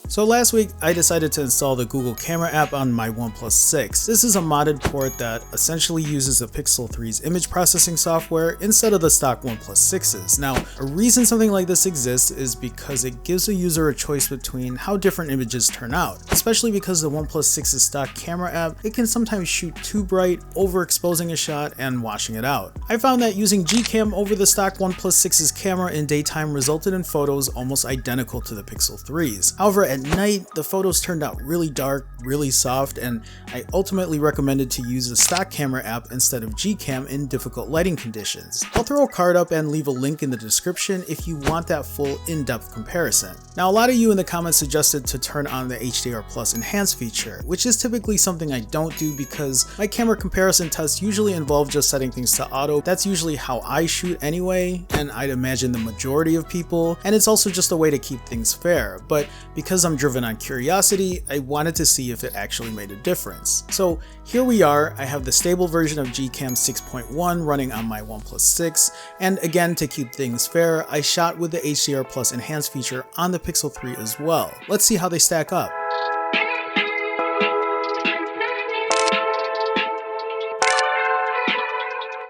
So last week, I decided to install the Google Camera app on my OnePlus 6. This is a modded port that essentially uses the Pixel 3's image processing software instead of the stock OnePlus 6's. Now, a reason something like this exists is because it gives a user a choice between how different images turn out, especially because the OnePlus 6's stock camera app, it can sometimes shoot too bright, overexposing a shot and washing it out. I found that using GCam over the stock OnePlus 6's camera in daytime resulted in photos almost identical to the Pixel 3's. However, at night, the photos turned out really dark, really soft, and I ultimately recommended to use the stock camera app instead of GCam in difficult lighting conditions. I'll throw a card up and leave a link in the description if you want that full in-depth comparison. Now, a lot of you in the comments suggested to turn on the HDR Plus Enhance feature, which is typically something I don't do because my camera comparison tests usually involve just setting things to auto. That's usually how I shoot anyway, and I'd imagine the majority of people, and it's also just a way to keep things fair. But because I'm driven on curiosity, I wanted to see if it actually made a difference. So here we are. I have the stable version of GCam 6.1 running on my OnePlus 6, and again, to keep things fair, I shot with the HDR Plus Enhance feature on the Pixel 3 as well. Let's see how they stack up.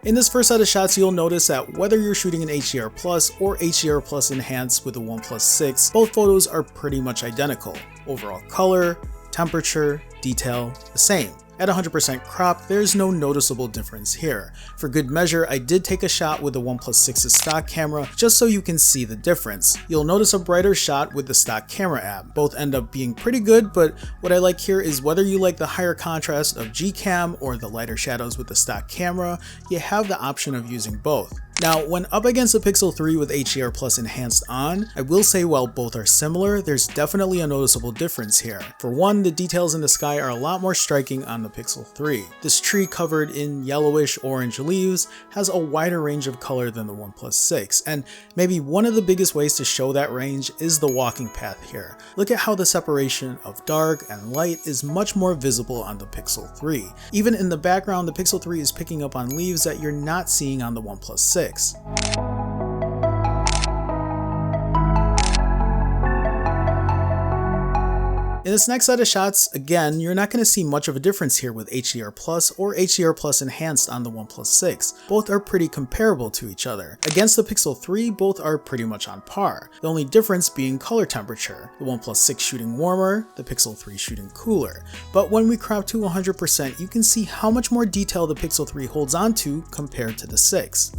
In this first set of shots, you'll notice that whether you're shooting in HDR Plus or HDR Plus Enhanced with the OnePlus 6, both photos are pretty much identical. Overall color, temperature, detail, the same. At 100% crop, there's no noticeable difference here. For good measure, I did take a shot with the OnePlus 6's stock camera just so you can see the difference. You'll notice a brighter shot with the stock camera app. Both end up being pretty good, but what I like here is whether you like the higher contrast of GCam or the lighter shadows with the stock camera, you have the option of using both. Now, when up against the Pixel 3 with HDR Plus Enhanced on, I will say while both are similar, there's definitely a noticeable difference here. For one, the details in the sky are a lot more striking on the Pixel 3. This tree covered in yellowish orange leaves has a wider range of color than the OnePlus 6, and maybe one of the biggest ways to show that range is the walking path here. Look at how the separation of dark and light is much more visible on the Pixel 3. Even in the background, the Pixel 3 is picking up on leaves that you're not seeing on the OnePlus 6. In this next set of shots, again, you're not going to see much of a difference here with HDR Plus or HDR Plus Enhanced on the OnePlus 6. Both are pretty comparable to each other. Against the Pixel 3, both are pretty much on par, the only difference being color temperature. The OnePlus 6 shooting warmer, the Pixel 3 shooting cooler. But when we crop to 100%, you can see how much more detail the Pixel 3 holds onto compared to the 6.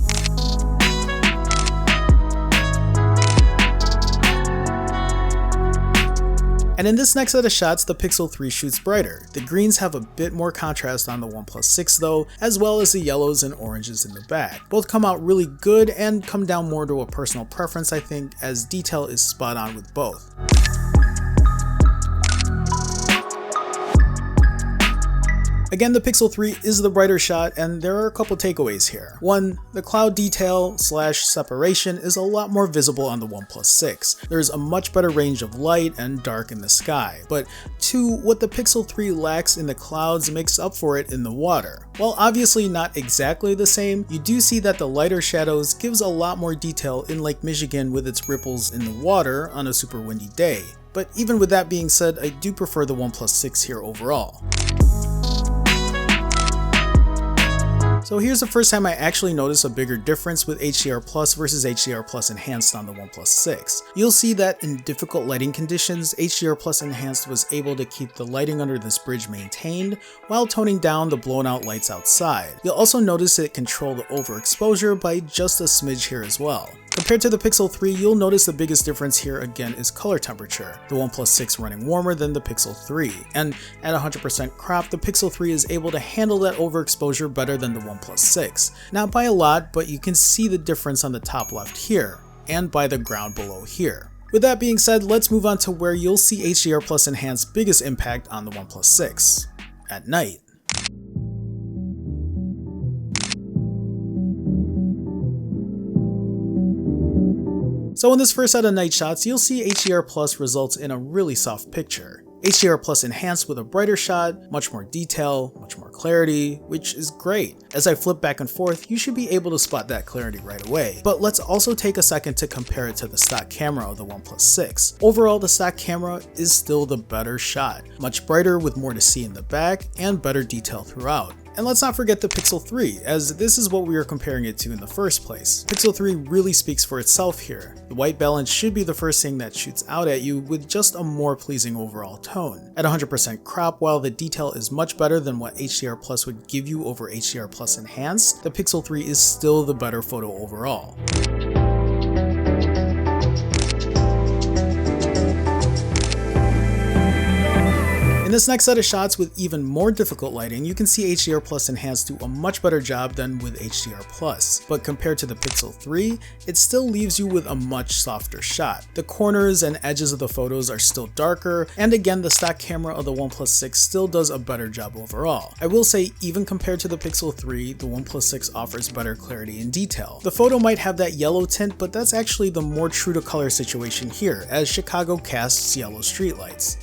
And in this next set of shots, the Pixel 3 shoots brighter. The greens have a bit more contrast on the OnePlus 6 though, as well as the yellows and oranges in the back. Both come out really good and come down more to a personal preference, I think, as detail is spot on with both. Again, the Pixel 3 is the brighter shot, and there are a couple takeaways here. One, the cloud detail / separation is a lot more visible on the OnePlus 6. There's a much better range of light and dark in the sky. But two, what the Pixel 3 lacks in the clouds makes up for it in the water. While obviously not exactly the same, you do see that the lighter shadows gives a lot more detail in Lake Michigan with its ripples in the water on a super windy day. But even with that being said, I do prefer the OnePlus 6 here overall. So here's the first time I actually notice a bigger difference with HDR Plus versus HDR Plus Enhanced on the OnePlus 6. You'll see that in difficult lighting conditions, HDR Plus Enhanced was able to keep the lighting under this bridge maintained while toning down the blown out lights outside. You'll also notice it controlled the overexposure by just a smidge here as well. Compared to the Pixel 3, you'll notice the biggest difference here again is color temperature, the OnePlus 6 running warmer than the Pixel 3, and at 100% crop, the Pixel 3 is able to handle that overexposure better than the OnePlus 6. Not by a lot, but you can see the difference on the top left here, and by the ground below here. With that being said, let's move on to where you'll see HDR Plus Enhanced's biggest impact on the OnePlus 6, at night. So in this first set of night shots, you'll see HDR Plus results in a really soft picture. HDR Plus enhanced with a brighter shot, much more detail, much more clarity, which is great. As I flip back and forth, you should be able to spot that clarity right away. But let's also take a second to compare it to the stock camera of the OnePlus 6. Overall, the stock camera is still the better shot, much brighter with more to see in the back and better detail throughout. And let's not forget the Pixel 3, as this is what we are comparing it to in the first place. Pixel 3 really speaks for itself here. The white balance should be the first thing that shoots out at you with just a more pleasing overall tone. At 100% crop, while the detail is much better than what HDR Plus would give you over HDR Plus Enhanced, the Pixel 3 is still the better photo overall. In this next set of shots with even more difficult lighting, you can see HDR Plus Enhanced do a much better job than with HDR Plus, but compared to the Pixel 3, it still leaves you with a much softer shot. The corners and edges of the photos are still darker, and again the stock camera of the OnePlus 6 still does a better job overall. I will say, even compared to the Pixel 3, the OnePlus 6 offers better clarity and detail. The photo might have that yellow tint, but that's actually the more true to color situation here, as Chicago casts yellow streetlights.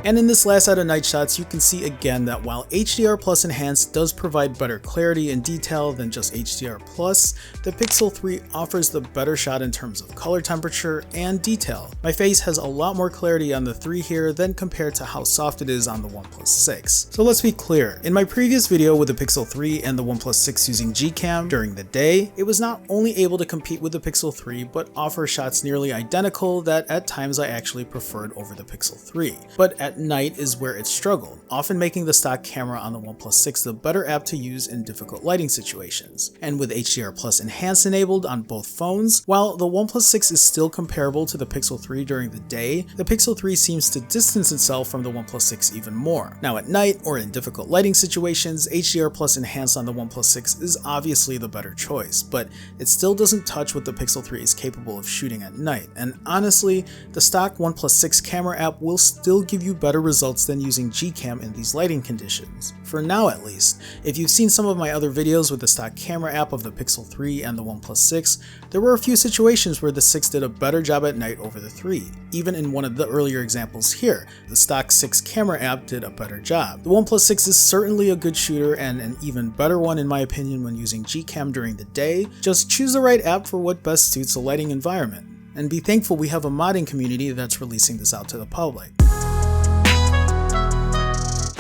And in this last set of night shots, you can see again that while HDR Plus Enhanced does provide better clarity and detail than just HDR Plus, the Pixel 3 offers the better shot in terms of color temperature and detail. My face has a lot more clarity on the 3 here than compared to how soft it is on the OnePlus 6. So let's be clear, in my previous video with the Pixel 3 and the OnePlus 6 using GCam during the day, it was not only able to compete with the Pixel 3, but offer shots nearly identical that at times I actually preferred over the Pixel 3. But at night is where it struggled, often making the stock camera on the OnePlus 6 the better app to use in difficult lighting situations. And with HDR Plus Enhanced enabled on both phones, while the OnePlus 6 is still comparable to the Pixel 3 during the day, the Pixel 3 seems to distance itself from the OnePlus 6 even more. Now at night, or in difficult lighting situations, HDR Plus Enhanced on the OnePlus 6 is obviously the better choice, but it still doesn't touch what the Pixel 3 is capable of shooting at night. And honestly, the stock OnePlus 6 camera app will still give you better results than using GCam in these lighting conditions. For now at least. If you've seen some of my other videos with the stock camera app of the Pixel 3 and the OnePlus 6, there were a few situations where the 6 did a better job at night over the 3. Even in one of the earlier examples here, the stock 6 camera app did a better job. The OnePlus 6 is certainly a good shooter and an even better one in my opinion when using GCam during the day. Just choose the right app for what best suits a lighting environment. And be thankful we have a modding community that's releasing this out to the public.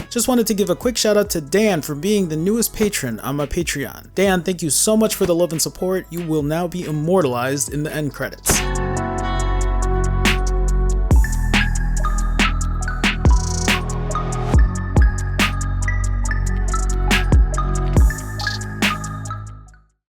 Just wanted to give a quick shout out to Dan for being the newest patron on my Patreon. Dan, thank you so much for the love and support. You will now be immortalized in the end credits.